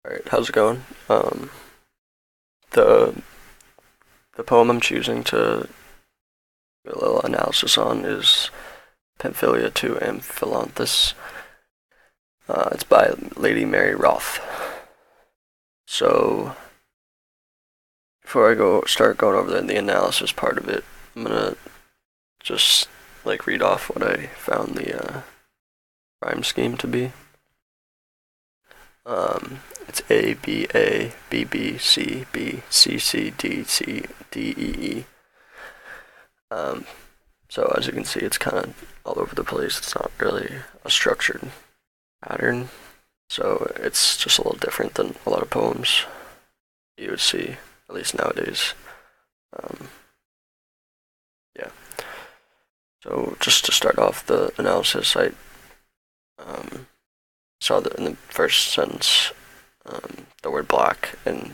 Alright, how's it going? The the poem I'm choosing to do a little analysis on is Pamphylia to Amphilanthus. It's by Lady Mary Wroth. So before I start going over the analysis part of it, I'm gonna just read off what I found the rhyme scheme to be. It's A B A B B C B C C D C D E E. So as you can see, it's kind of all over the place. It's not really a structured pattern, so it's just a little different than a lot of poems you would see, at least nowadays. Um, yeah. So just to start off the analysis, I saw that in the first sentence, the word black, and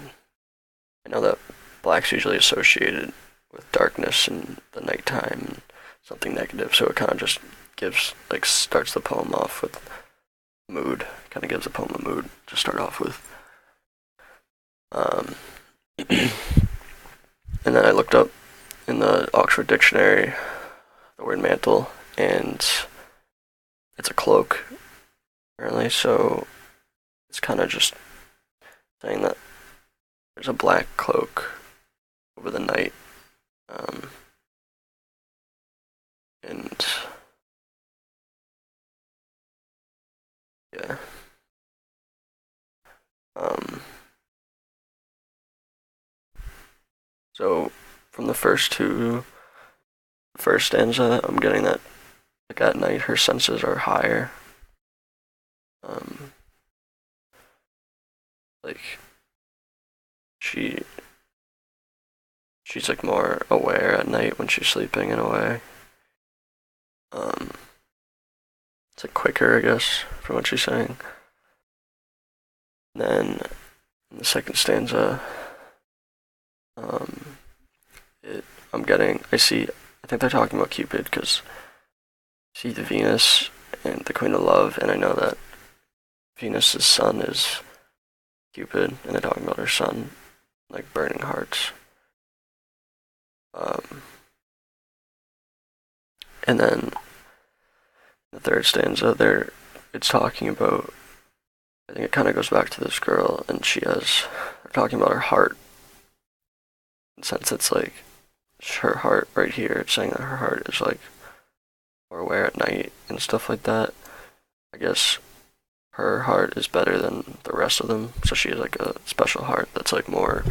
I know that black's usually associated with darkness and the nighttime and something negative, so it kind of just starts the poem off with mood, kind of gives the poem a mood to start off with. And then I looked up in the Oxford Dictionary the word mantle, and it's a cloak, apparently, so it's kind of just saying that there's a black cloak over the night. And yeah. So from the first stanza, I'm getting that at night her senses are higher. Like she she's more aware at night when she's sleeping in a way. It's quicker, I guess, from what she's saying. Then in the second stanza, I think they're talking about Cupid, because I see the Venus and the Queen of Love, and I know that Venus's son is Cupid, and they're talking about her son, burning hearts. And then the third stanza, it's talking about, I think it kind of goes back to this girl, and they're talking about her heart. Since it's her heart right here, it's saying that her heart is more aware at night and stuff like that. I guess her heart is better than the rest of them, so she has a special heart that's more,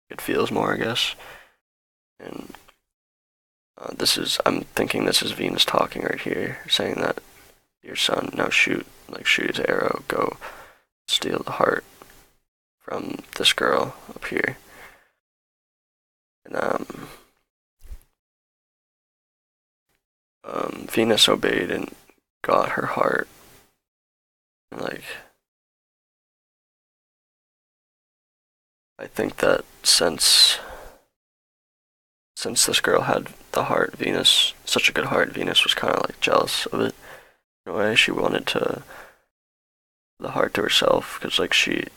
it feels more, I guess. And I'm thinking this is Venus talking right here, saying that your son, now shoot his arrow, go steal the heart from this girl up here. And Venus obeyed and got her heart. And I think that since this girl had the heart, Venus, such a good heart, Venus was kind of jealous of it. In a way, she wanted the heart to herself, because she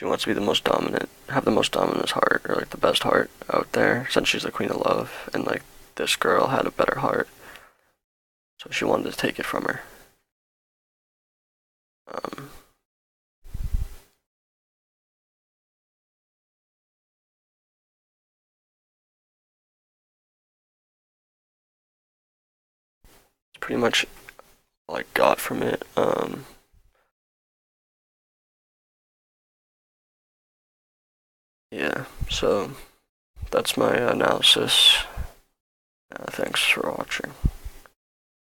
wants to be the most dominant, have the most dominant heart, or the best heart out there, since she's the Queen of Love, and this girl had a better heart, so she wanted to take it from her. It's pretty much all I got from it. Yeah, so that's my analysis. Thanks for watching.